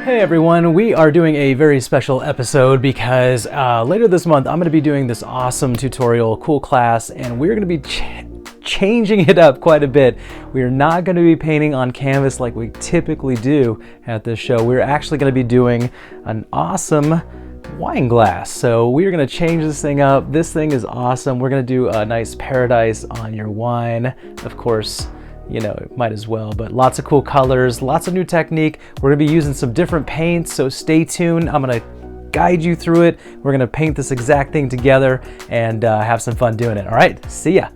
Hey everyone, we are doing a very special episode because later this month I'm going to be doing this awesome tutorial, cool class, and we're going to be changing it up quite a bit. We are not going to be painting on canvas like we typically do at this show. We're actually going to be doing an awesome wine glass. So we are going to change this thing up. This thing is awesome. We're going to do a nice paradise on your wine. Of course, you know, it might as well, but lots of cool colors, lots of new technique. We're gonna be using some different paints, so stay tuned. I'm gonna guide you through it. We're gonna paint this exact thing together and have some fun doing it. All right, see ya.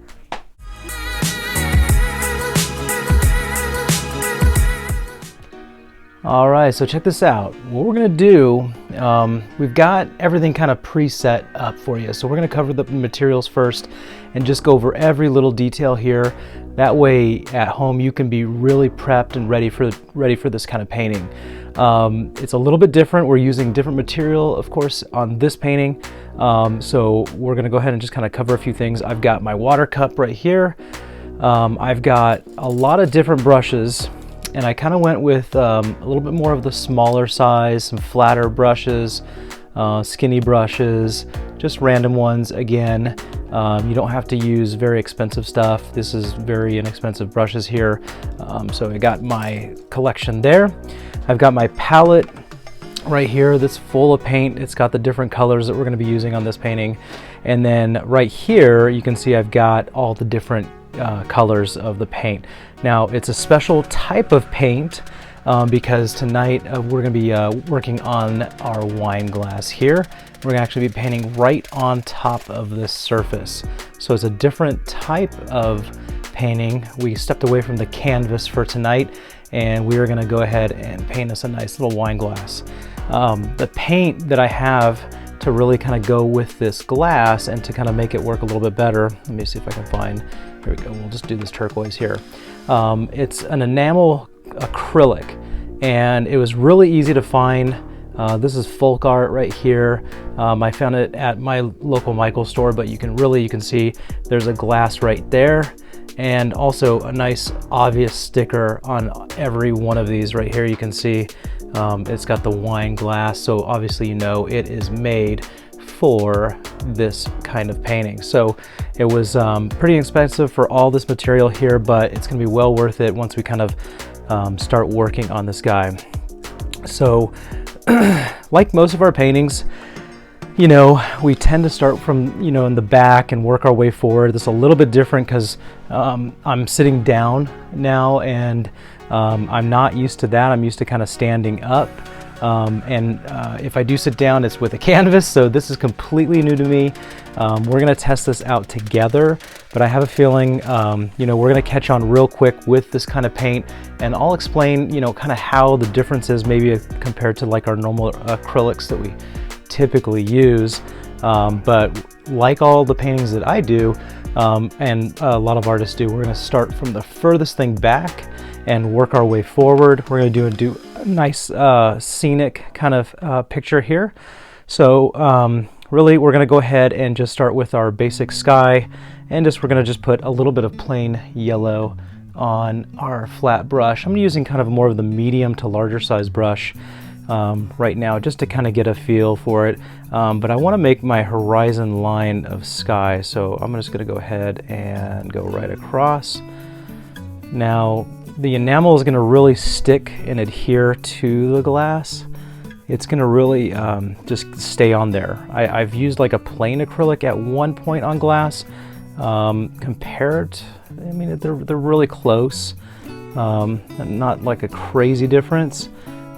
All right, so check this out. What we're gonna do, we've got everything kind of preset up for you. So we're gonna cover the materials first and just go over every little detail here. That way at home you can be really prepped and ready for this kind of painting. It's a little bit different. We're using different material, of course, on this painting. So we're gonna go ahead and just kind of cover a few things. I've got my water cup right here. I've got a lot of different brushes, and I kind of went with a little bit more of the smaller size, some flatter brushes, skinny brushes, just random ones again. You don't have to use very expensive stuff. This is very inexpensive brushes here. So I got my collection there. I've got my palette right here that's full of paint. It's got the different colors that we're going to be using on this painting. And then right here you can see I've got all the different colors of the paint. Now it's a special type of paint because tonight we're going to be working on our wine glass here. We're going to actually be painting right on top of this surface. So it's a different type of painting. We stepped away from the canvas for tonight and we are going to go ahead and paint us a nice little wine glass. The paint that I have to really kind of go with this glass and to kind of make it work a little bit better. Let me see if I can find, here we go, we'll just do this turquoise here. It's an enamel acrylic and it was really easy to find. This is Folk Art right here. I found it at my local Michael's store, but you can see there's a glass right there and also a nice obvious sticker on every one of these right here. You can see it's got the wine glass, so obviously you know it is made for this kind of painting. So it was pretty expensive for all this material here, but it's gonna be well worth it once we kind of start working on this guy. So like most of our paintings, you know, we tend to start from, you know, in the back and work our way forward. This is a little bit different because I'm sitting down now and I'm not used to that. I'm used to kind of standing up. If I do sit down, it's with a canvas, so this is completely new to me. We're gonna test this out together, but I have a feeling, you know, we're gonna catch on real quick with this kind of paint, and I'll explain, you know, kind of how the difference is maybe compared to like our normal acrylics that we typically use. But like all the paintings that I do, and a lot of artists do, we're gonna start from the furthest thing back and work our way forward. We're gonna do a nice scenic kind of picture here. So really we're gonna go ahead and just start with our basic sky, and we're gonna just put a little bit of plain yellow on our flat brush. I'm using kind of more of the medium to larger size brush right now just to kind of get a feel for it. But I want to make my horizon line of sky, so I'm just gonna go ahead and go right across. Now the enamel is going to really stick and adhere to the glass. It's going to really just stay on there. I've used like a plain acrylic at one point on glass. Compared, I mean, they're really close. Not like a crazy difference,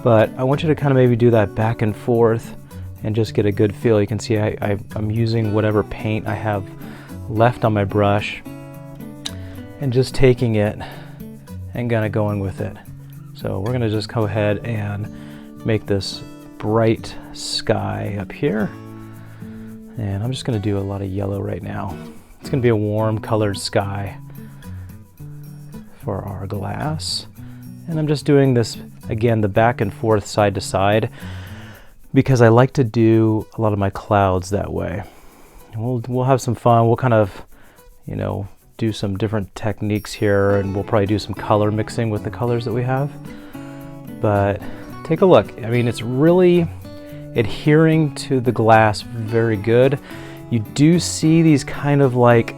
but I want you to kind of maybe do that back and forth and just get a good feel. You can see I'm using whatever paint I have left on my brush and just taking it and kind of going with it. So we're gonna just go ahead and make this bright sky up here. And I'm just gonna do a lot of yellow right now. It's gonna be a warm colored sky for our glass. And I'm just doing this, again, the back and forth side to side, because I like to do a lot of my clouds that way. We'll have some fun. We'll kind of, you know, do some different techniques here, and we'll probably do some color mixing with the colors that we have. But take a look. I mean, it's really adhering to the glass very good. You do see these kind of like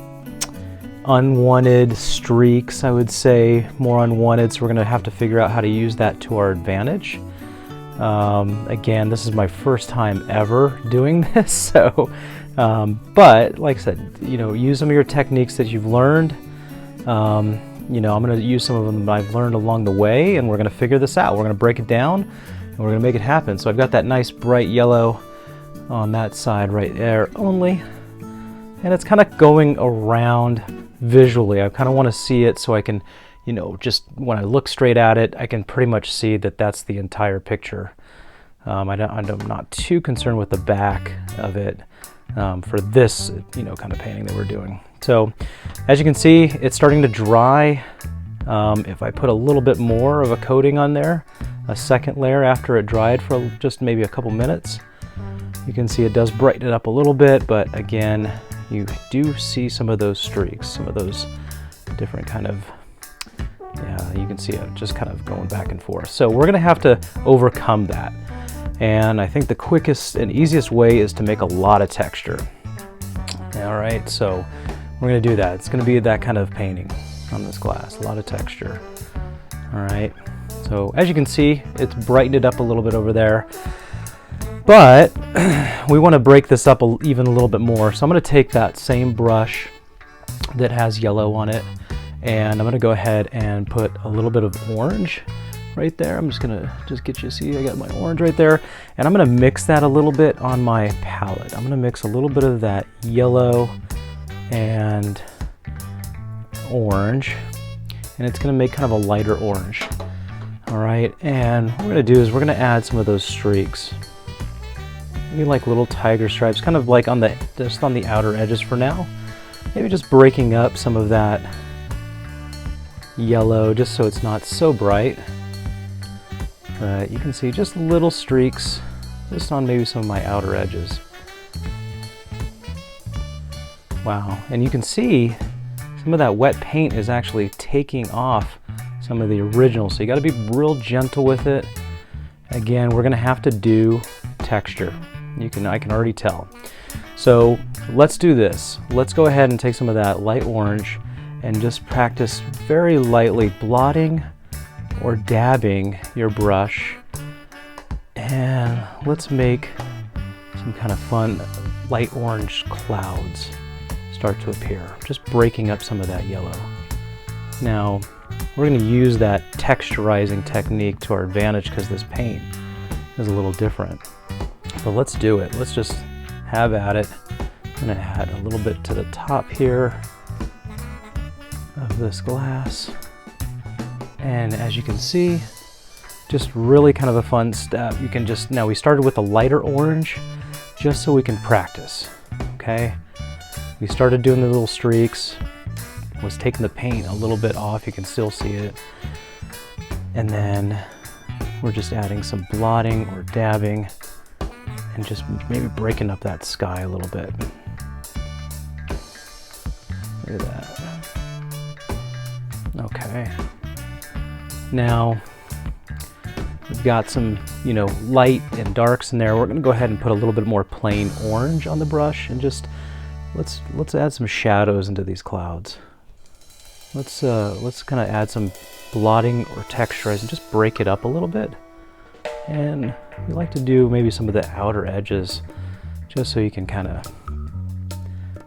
unwanted streaks, I would say, more unwanted, so we're gonna have to figure out how to use that to our advantage. Again, this is my first time ever doing this, so but like I said, you know, use some of your techniques that you've learned. You know, I'm going to use some of them that I've learned along the way, and we're going to figure this out. We're going to break it down, and we're going to make it happen. So I've got that nice bright yellow on that side right there only, and it's kind of going around visually. I kind of want to see it so I can, you know, just when I look straight at it, I can pretty much see that that's the entire picture. I'm not too concerned with the back of it for this, you know, kind of painting that we're doing. So as you can see, it's starting to dry. If I put a little bit more of a coating on there, a second layer after it dried for just maybe a couple minutes, you can see it does brighten it up a little bit, but again, you do see some of those streaks, some of those different kind of, yeah, you can see it just kind of going back and forth. So we're gonna have to overcome that. And I think the quickest and easiest way is to make a lot of texture. All right, so we're gonna do that. It's gonna be that kind of painting on this glass, a lot of texture. All right, so as you can see, it's brightened it up a little bit over there, but we wanna break this up even a little bit more. So I'm gonna take that same brush that has yellow on it, and I'm gonna go ahead and put a little bit of orange right there. I'm just gonna get you to see I got my orange right there, and I'm gonna mix that a little bit on my palette. I'm gonna mix a little bit of that yellow and orange, and it's gonna make kind of a lighter orange. All right, and what we're gonna do is we're gonna add some of those streaks, maybe like little tiger stripes, kind of like on the just on the outer edges for now. Maybe just breaking up some of that yellow just so it's not so bright. You can see just little streaks just on maybe some of my outer edges. Wow, and you can see some of that wet paint is actually taking off some of the original, so you got to be real gentle with it. Again, we're going to have to do texture. I can already tell. So let's do this. Let's go ahead and take some of that light orange and just practice very lightly blotting or dabbing your brush, and let's make some kind of fun light orange clouds start to appear, just breaking up some of that yellow. Now we're going to use that texturizing technique to our advantage because this paint is a little different, but let's do it. Let's just have at it. I'm going to add a little bit to the top here of this glass. And as you can see, just really kind of a fun step. You can just, now we started with a lighter orange just so we can practice, okay? We started doing the little streaks, was taking the paint a little bit off, you can still see it. And then we're just adding some blotting or dabbing and just maybe breaking up that sky a little bit. Look at that. Okay. Now, we've got some, you know, light and darks in there. We're gonna go ahead and put a little bit more plain orange on the brush and just, let's add some shadows into these clouds. Let's kind of add some blotting or texturizing, just break it up a little bit. And we like to do maybe some of the outer edges, just so you can kind of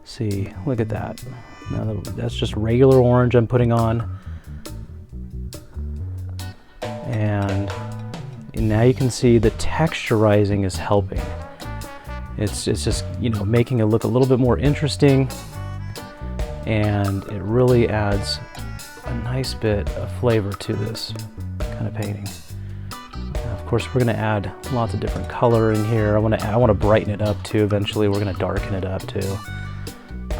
see, look at that. Now that's just regular orange I'm putting on. And now you can see the texturizing is helping. It's just, you know, making it look a little bit more interesting, and it really adds a nice bit of flavor to this kind of painting. Now, of course, we're going to add lots of different color in here. I want to brighten it up too. Eventually, we're going to darken it up too.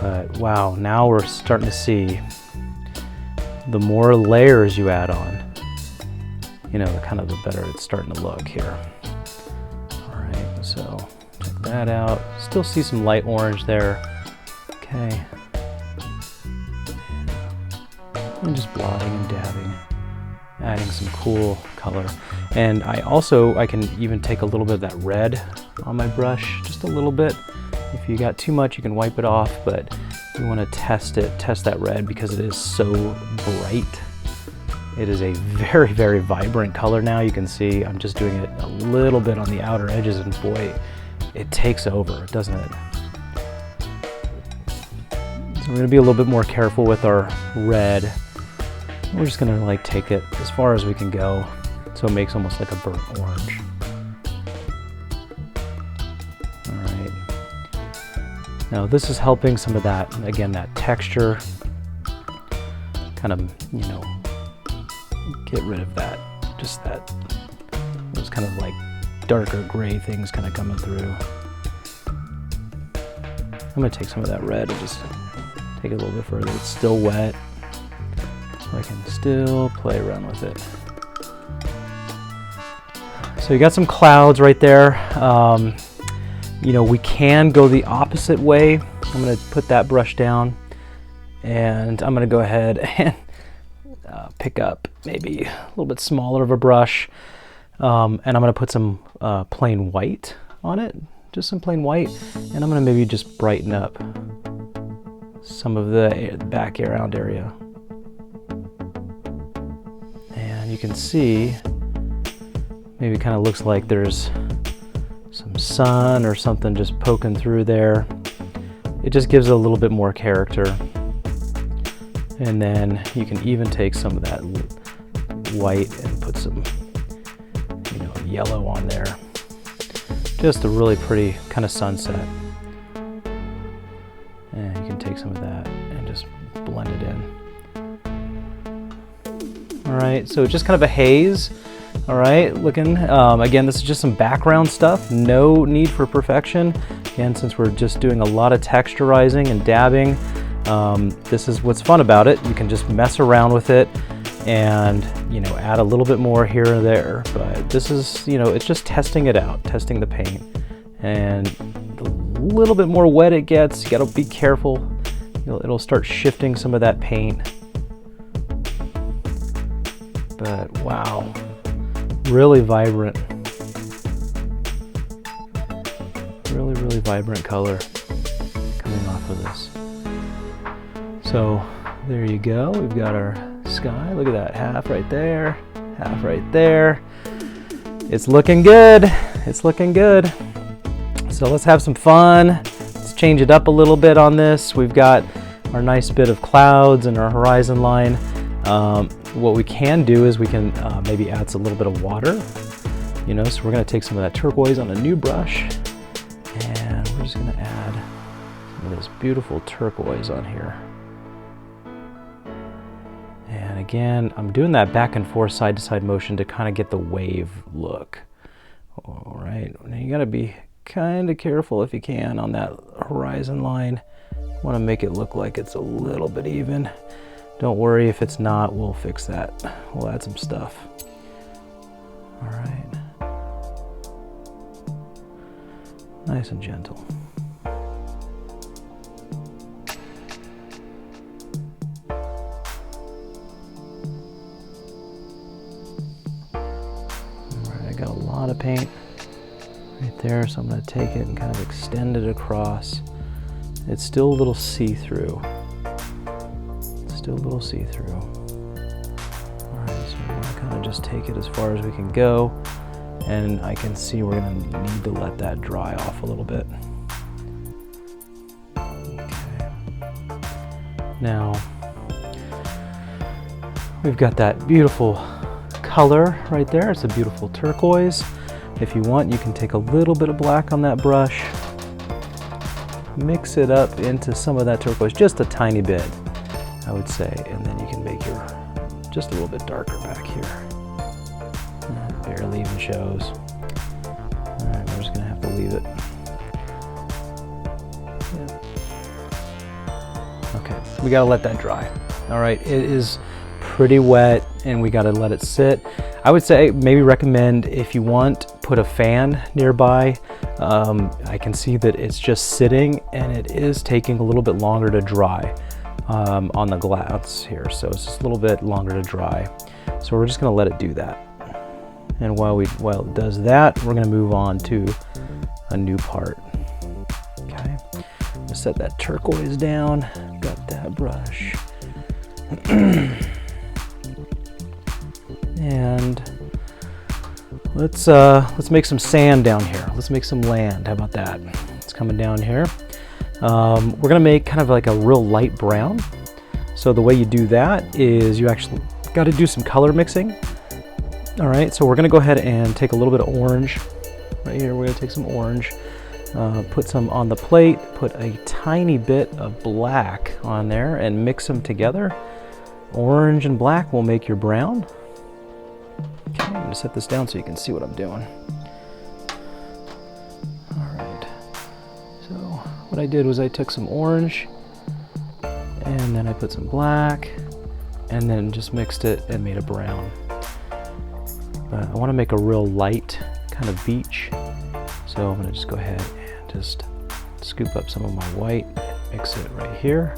But wow, now we're starting to see the more layers you add on, you know, kind of the better it's starting to look here. All right, so check that out. Still see some light orange there. Okay. And just blotting and dabbing adding some cool color. And I can even take a little bit of that red on my brush, just a little bit. If you got too much, you can wipe it off, but you want to test that red because it is so bright. It is a very, very vibrant color now. You can see I'm just doing it a little bit on the outer edges, and boy, it takes over, doesn't it? So we're going to be a little bit more careful with our red. We're just going to like take it as far as we can go so it makes almost like a burnt orange. All right. Now this is helping some of that, again, that texture, kind of, you know, get rid of that, just that, those kind of like darker gray things kind of coming through. I'm going to take some of that red and just take it a little bit further. It's still wet, so I can still play around with it. So you got some clouds right there. You know, we can go the opposite way. I'm going to put that brush down, and I'm going to go ahead and pick up maybe a little bit smaller of a brush, and I'm going to put some plain white on it, just some plain white, and I'm going to maybe just brighten up some of the background area. And you can see, maybe it kind of looks like there's some sun or something just poking through there. It just gives it a little bit more character. And then you can even take some of that white and put some, you know, yellow on there. Just a really pretty kind of sunset. And you can take some of that and just blend it in. All right, so just kind of a haze. All right, looking, again, this is just some background stuff. No need for perfection. Again, since we're just doing a lot of texturizing and dabbing, this is what's fun about it. You can just mess around with it and, you know, add a little bit more here or there. But this is, you know, it's just testing it out, testing the paint. And the little bit more wet it gets, you gotta be careful. It'll start shifting some of that paint. But wow, really vibrant. Really, really vibrant color coming off of this. So there you go. We've got our sky. Look at that, half right there, half right there. It's looking good. It's looking good. So let's have some fun. Let's change it up a little bit on this. We've got our nice bit of clouds and our horizon line. What we can do is we can maybe add a little bit of water. You know, so we're going to take some of that turquoise on a new brush, and we're just going to add some of this beautiful turquoise on here. And again, I'm doing that back and forth, side to side motion to kind of get the wave look. All right, now you got to be kind of careful if you can on that horizon line. Want to make it look like it's a little bit even. Don't worry if it's not, we'll fix that. We'll add some stuff. All right. Nice and gentle. All right, I got a lot of paint right there, so I'm going to take it and kind of extend it across. It's still a little see-through. Still a little see-through. All right, so we're going to kind of just take it as far as we can go, and I can see we're going to need to let that dry off a little bit. Okay. Now, we've got that beautiful color right there. It's a beautiful turquoise. If you want, you can take a little bit of black on that brush, mix it up into some of that turquoise, just a tiny bit, I would say, and then you can make your just a little bit darker back here. That barely even shows. All right, we're just gonna have to leave it. Yeah. Okay, we gotta let that dry. All right, it is pretty wet and we gotta let it sit. I would say maybe recommend, if you want, put a fan nearby. I can see that it's just sitting and it is taking a little bit longer to dry on the glass here, so it's just a little bit longer to dry. So we're just going to let it do that. And while it does that, we're going to move on to a new part. Okay, I'm going to set that turquoise down. Got that brush. And let's make some sand down here. Let's make some land. How about that? It's coming down here. We're going to make kind of like a real light brown. So the way you do that is you actually got to do some color mixing. All right, so we're going to go ahead and take a little bit of orange. Right here, we're going to take some orange, put some on the plate, put a tiny bit of black on there and mix them together. Orange and black will make your brown. Okay, I'm going to set this down so you can see what I'm doing. All right, so what I did was I took some orange and then I put some black and then just mixed it and made a brown. But I want to make a real light kind of beach, so I'm going to just go ahead and just scoop up some of my white, mix it right here.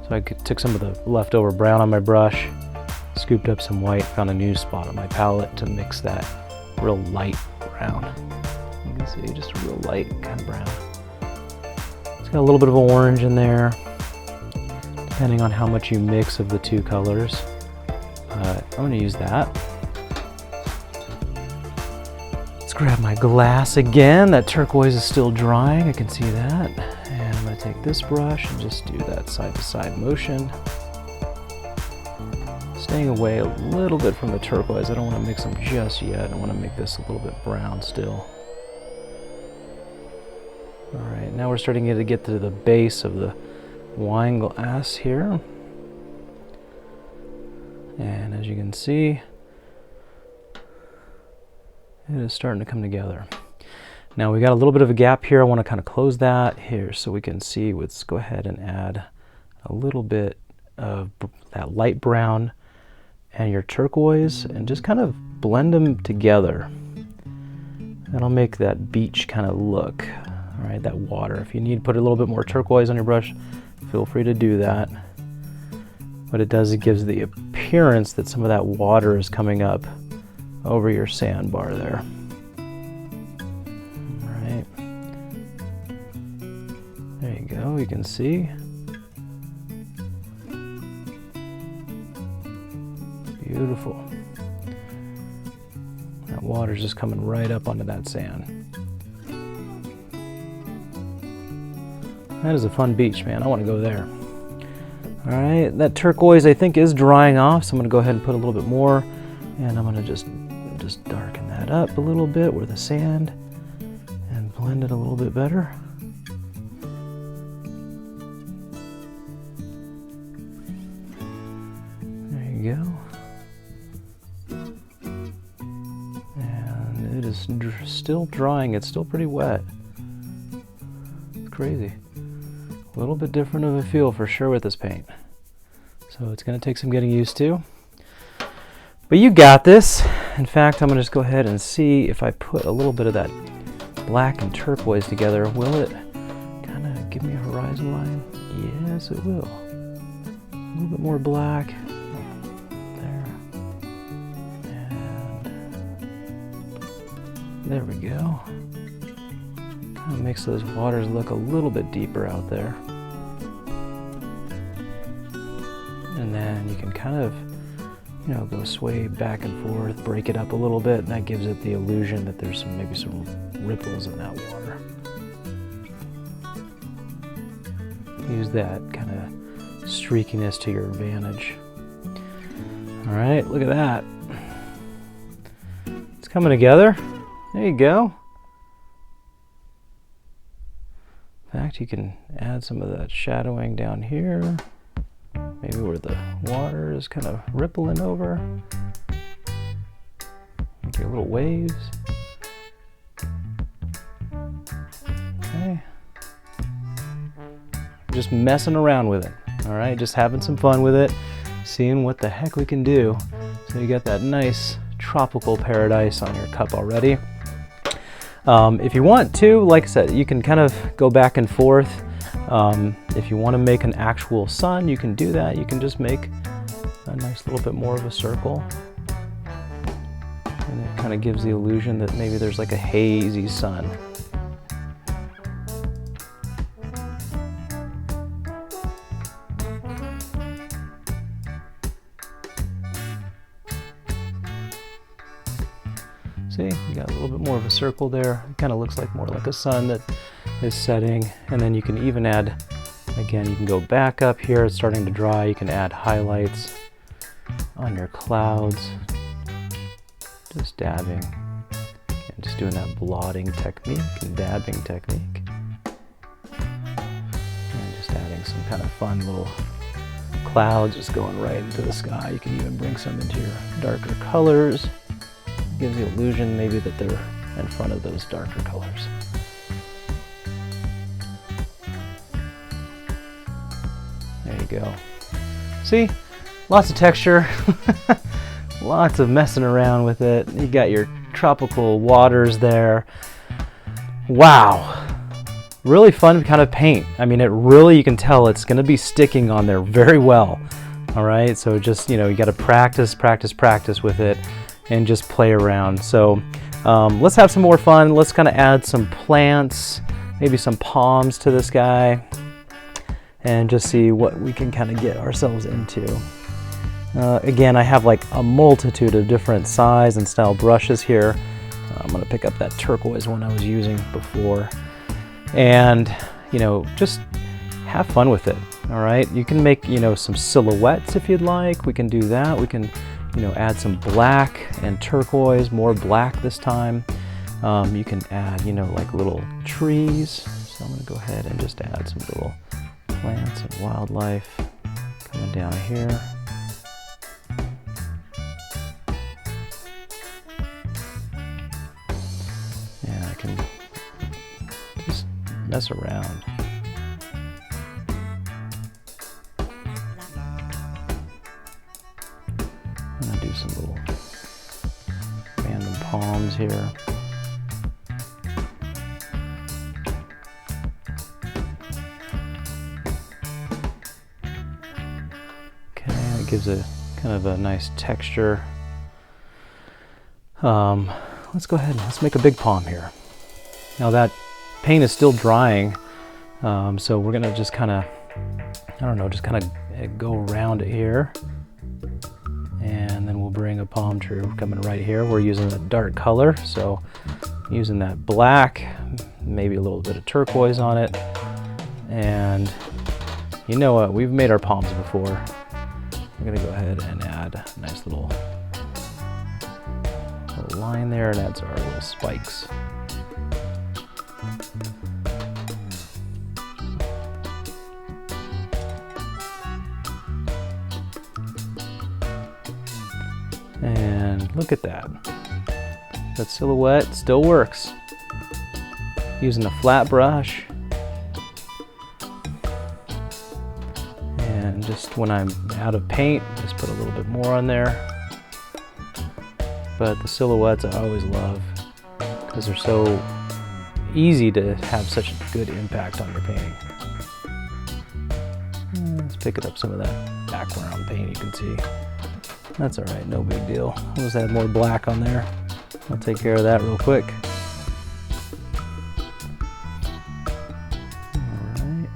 So I took some of the leftover brown on my brush, scooped up some white, found a new spot on my palette to mix that real light brown. You can see just a real light kind of brown. It's got a little bit of orange in there, depending on how much you mix of the two colors. I'm going to use that. Let's grab my glass again. That turquoise is still drying, I can see that. And I'm going to take this brush and just do that side-to-side motion. Staying away a little bit from the turquoise. I don't want to mix them just yet. I want to make this a little bit brown still. All right, now we're starting to get to the base of the wine glass here. And as you can see, it is starting to come together. Now we got a little bit of a gap here. I want to kind of close that here so we can see. Let's go ahead and add a little bit of that light brown and your turquoise and just kind of blend them together. That'll make that beach kind of look. All right, that water. If you need to put a little bit more turquoise on your brush, feel free to do that. What it does, it gives the appearance that some of that water is coming up over your sandbar there. All right. There you go, you can see. Beautiful. That water's just coming right up onto that sand. That is a fun beach, man. I want to go there. All right, that turquoise I think is drying off, so I'm going to go ahead and put a little bit more, and I'm going to just darken that up a little bit where the sand, and blend it a little bit better. There you go. And it is still drying. It's still pretty wet. It's crazy. A little bit different of a feel for sure with this paint. So it's going to take some getting used to. But you got this. In fact, I'm going to just go ahead and see if I put a little bit of that black and turquoise together, will it kind of give me a horizon line? Yes, it will. A little bit more black. There. And there we go. Kind of makes those waters look a little bit deeper out there. And then you can kind of, you know, go sway back and forth, break it up a little bit, and that gives it the illusion that there's maybe some ripples in that water. Use that kind of streakiness to your advantage. All right, look at that. It's coming together. There you go. In fact, you can add some of that shadowing down here. Maybe where the water is kind of rippling over. Make your little waves. Okay. Just messing around with it. All right, just having some fun with it, seeing what the heck we can do. So you got that nice tropical paradise on your cup already. If you want to, like I said, you can kind of go back and forth. If you want to make an actual sun, you can do that. You can just make a nice little bit more of a circle. And it kind of gives the illusion that maybe there's like a hazy sun. See, you got a little bit more of a circle there. It kind of looks like more like a sun that is setting. And then you can even add, again, you can go back up here. It's starting to dry. You can add highlights on your clouds. Just dabbing. And just doing that blotting technique and dabbing technique. And just adding some kind of fun little clouds just going right into the sky. You can even bring some into your darker colors. Gives the illusion maybe that they're in front of those darker colors. There you go. See? Lots of texture. Lots of messing around with it. You got your tropical waters there. Wow. Really fun kind of paint. I mean, it really, you can tell it's going to be sticking on there very well. All right, so just, you got to practice with it and just play around. So let's have some more fun. Let's kind of add some plants, maybe some palms to this guy, and just see what we can kind of get ourselves into. Again, I have like a multitude of different size and style brushes here. I'm gonna pick up that turquoise one I was using before. And, just have fun with it, all right? You can make, some silhouettes if you'd like. We can do that. We can, add some black and turquoise, more black this time. You can add, like little trees. So I'm gonna go ahead and just add some little plants and wildlife coming down here. Yeah, I can just mess around. I'm gonna do some little random palms here. Okay, that gives a kind of a nice texture. Let's go ahead and let's make a big palm here. Now that paint is still drying, so we're gonna just kind of, just kind of go around it here. And then we'll bring a palm tree coming right here. We're using a dark color, so using that black, maybe a little bit of turquoise on it. And you know what? We've made our palms before. We're gonna go ahead and add a nice little line there, and that's our little spikes. And look at that. That silhouette still works. Using a flat brush. And just when I'm out of paint, just put a little bit more on there. But the silhouettes I always love because they're so easy to have such a good impact on your painting. Let's pick up some of that background paint you can see. That's all right, no big deal. I'll just add more black on there. I'll take care of that real quick. All right.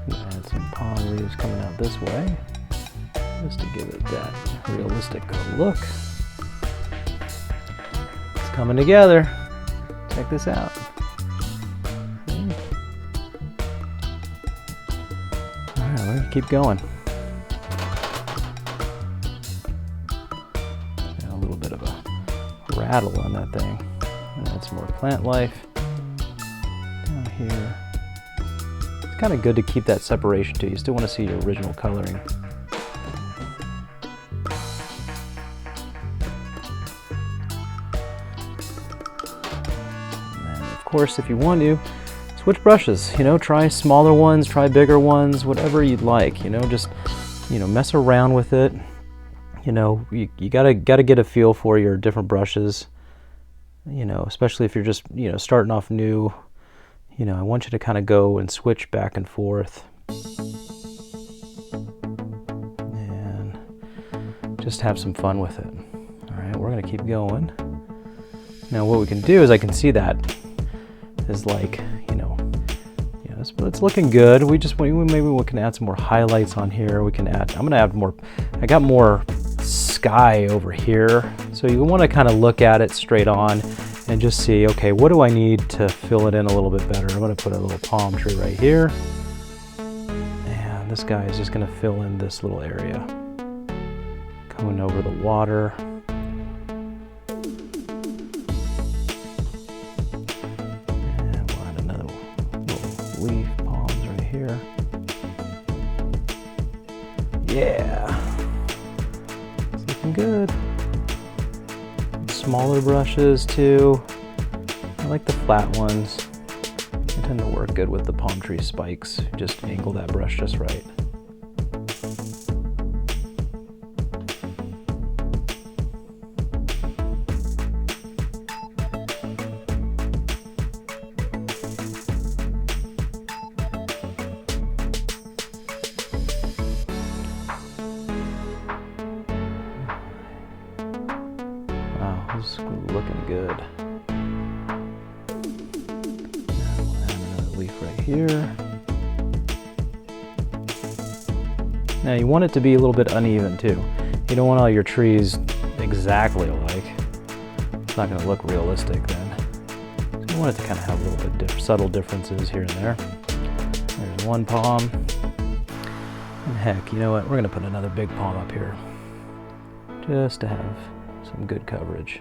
Just gonna add some palm leaves coming out this way, just to give it that realistic look. It's coming together. Check this out. We're gonna keep going. Got a little bit of a rattle on that thing. And add some more plant life down here. It's kind of good to keep that separation too. You still want to see your original coloring. And then, of course, if you want to, switch brushes, try smaller ones, try bigger ones, whatever you'd like, just, mess around with it. You gotta get a feel for your different brushes, especially if you're just, starting off new. I want you to kind of go and switch back and forth. And just have some fun with it. All right, we're gonna keep going. Now what we can do is I can see that is like, it's looking good. Maybe we can add some more highlights on here. I'm gonna add more, I got more sky over here. So you wanna kind of look at it straight on and just see, okay, what do I need to fill it in a little bit better? I'm gonna put a little palm tree right here. And this guy is just gonna fill in this little area. Coming over the water. Leaf palms right here. Yeah, it's looking good. Smaller brushes too. I like the flat ones. They tend to work good with the palm tree spikes. Just angle that brush just right. This is looking good. Now we'll add another leaf right here. Now you want it to be a little bit uneven too. You don't want all your trees exactly alike. It's not going to look realistic then. So you want it to kind of have a little bit subtle differences here and there. There's one palm. And heck, you know what? We're going to put another big palm up here just to have some good coverage.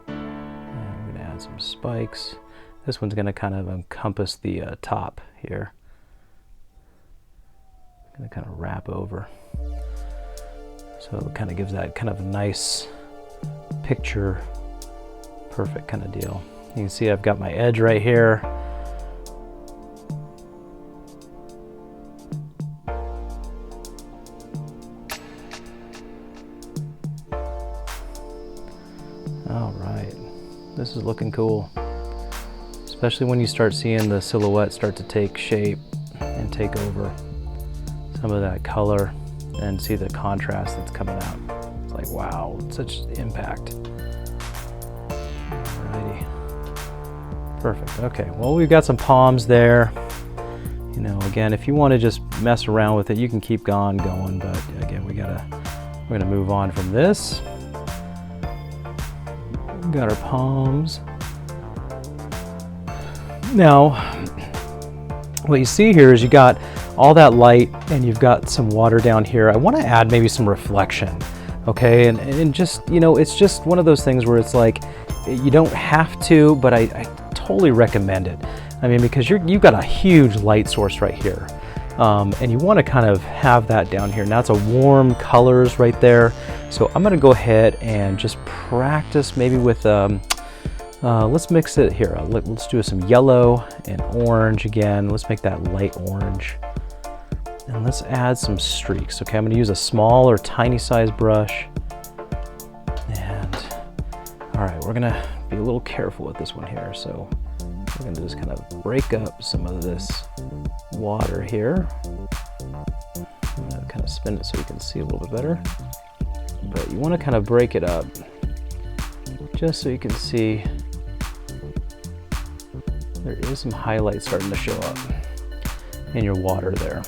And we're going to add some spikes. This one's going to kind of encompass the top here. Going to kind of wrap over. So it kind of gives that kind of nice picture perfect kind of deal. You can see I've got my edge right here. All right, this is looking cool, especially when you start seeing the silhouette start to take shape and take over some of that color and see the contrast that's coming out. It's like, wow, such impact. Alrighty, perfect. Okay, well, we've got some palms there. You know, again, if you want to just mess around with it, you can keep going, but again, we're gonna move on from this. We've got our palms. Now, what you see here is you got all that light and you've got some water down here. I want to add maybe some reflection, okay? And just, you know, it's just one of those things where it's like, you don't have to, but I totally recommend it. I mean, because you've got a huge light source right here. And you want to kind of have that down here. Now it's a warm colors right there. So I'm going to go ahead and just practice maybe with, let's mix it here. Let's do some yellow and orange again. Let's make that light orange. And let's add some streaks. Okay, I'm going to use a small or tiny size brush. And all right, we're going to be a little careful with this one here. So we're going to just kind of break up some of this water here. I'm going to kind of spin it so you can see a little bit better. But you want to kind of break it up just so you can see there is some highlights starting to show up in your water there.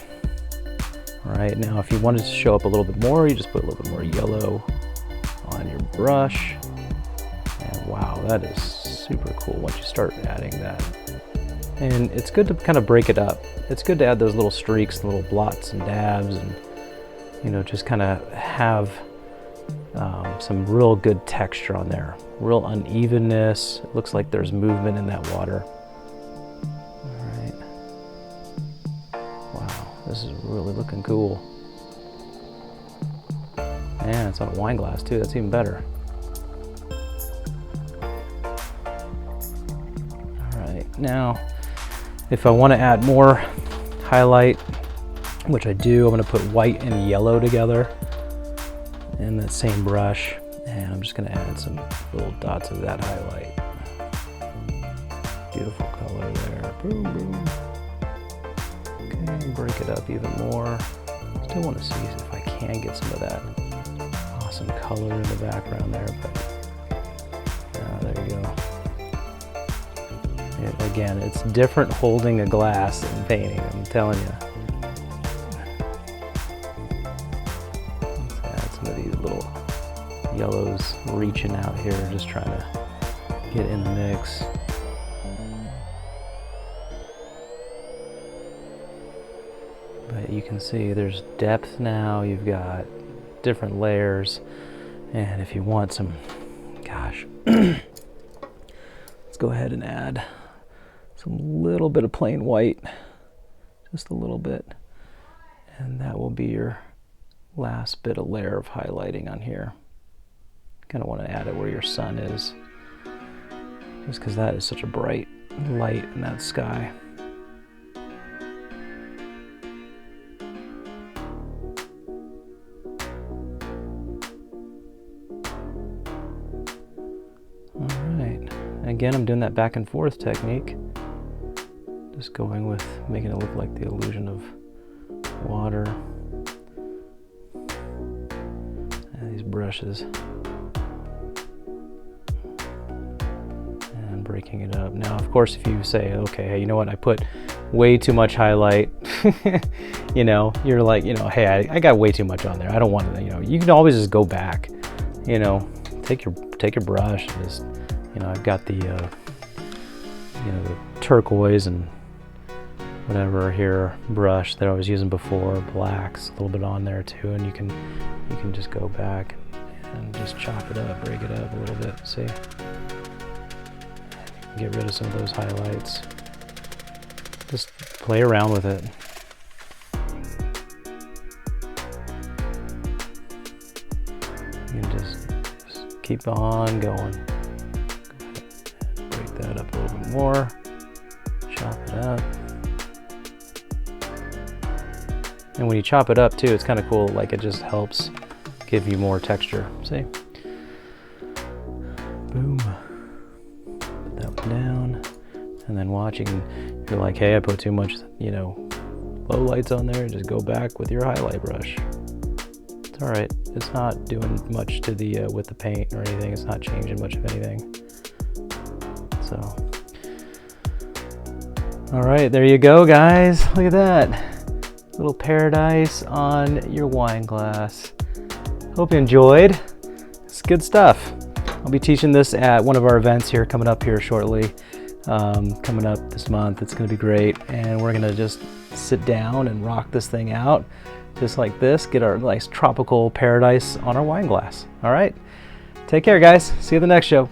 All right, now if you wanted to show up a little bit more, you just put a little bit more yellow on your brush. And wow, that is super cool once you start adding that. And it's good to kind of break it up. It's good to add those little streaks, little blots and dabs, and you know, just kind of have some real good texture on there. Real unevenness. It looks like there's movement in that water. All right. Wow, this is really looking cool. Man, it's on a wine glass too. That's even better. All right, now if I want to add more highlight, which I do, I'm going to put white and yellow together in that same brush, and I'm just going to add some little dots of that highlight. Beautiful color there. Boom, boom. Okay, break it up even more. Still want to see if I can get some of that some color in the background there, but there you go. Again, it's different holding a glass and painting, I'm telling you. Let's add some of these little yellows reaching out here, just trying to get in the mix. But you can see there's depth now, you've got different layers, and if you want some, gosh, let's go ahead and add some little bit of plain white, just a little bit, and that will be your last bit of layer of highlighting on here. Kind of want to add it where your sun is, just because that is such a bright light in that sky. Alright, and again I'm doing that back and forth technique, just going with making it look like the illusion of water. And these brushes. Breaking it up. Now, of course, if you say, okay, hey, you know what, I put way too much highlight, you know, you're like, you know, hey, I got way too much on there. I don't want to, you know, you can always just go back, you know, take your brush and just, you know, I've got the, you know, the turquoise and whatever here brush that I was using before, blacks, a little bit on there too, and you can just go back and just chop it up, break it up a little bit, see? Get rid of some of those highlights. Just play around with it. You can just keep on going. Go ahead and break that up a little bit more. Chop it up. And when you chop it up too, it's kind of cool, like it just helps give you more texture. See? Boom. Down, and then watching, you're like, hey, I put too much, you know, low lights on there, just go back with your highlight brush. It's all right. It's not doing much to the with the paint or anything. It's not changing much of anything. So, all right, there you go, guys. Look at that little paradise on your wine glass. Hope you enjoyed. It's good stuff. I'll be teaching this at one of our events here coming up here shortly, coming up this month. It's going to be great, and we're going to just sit down and rock this thing out just like this, get our nice tropical paradise on our wine glass. All right, take care, guys. See you at the next show.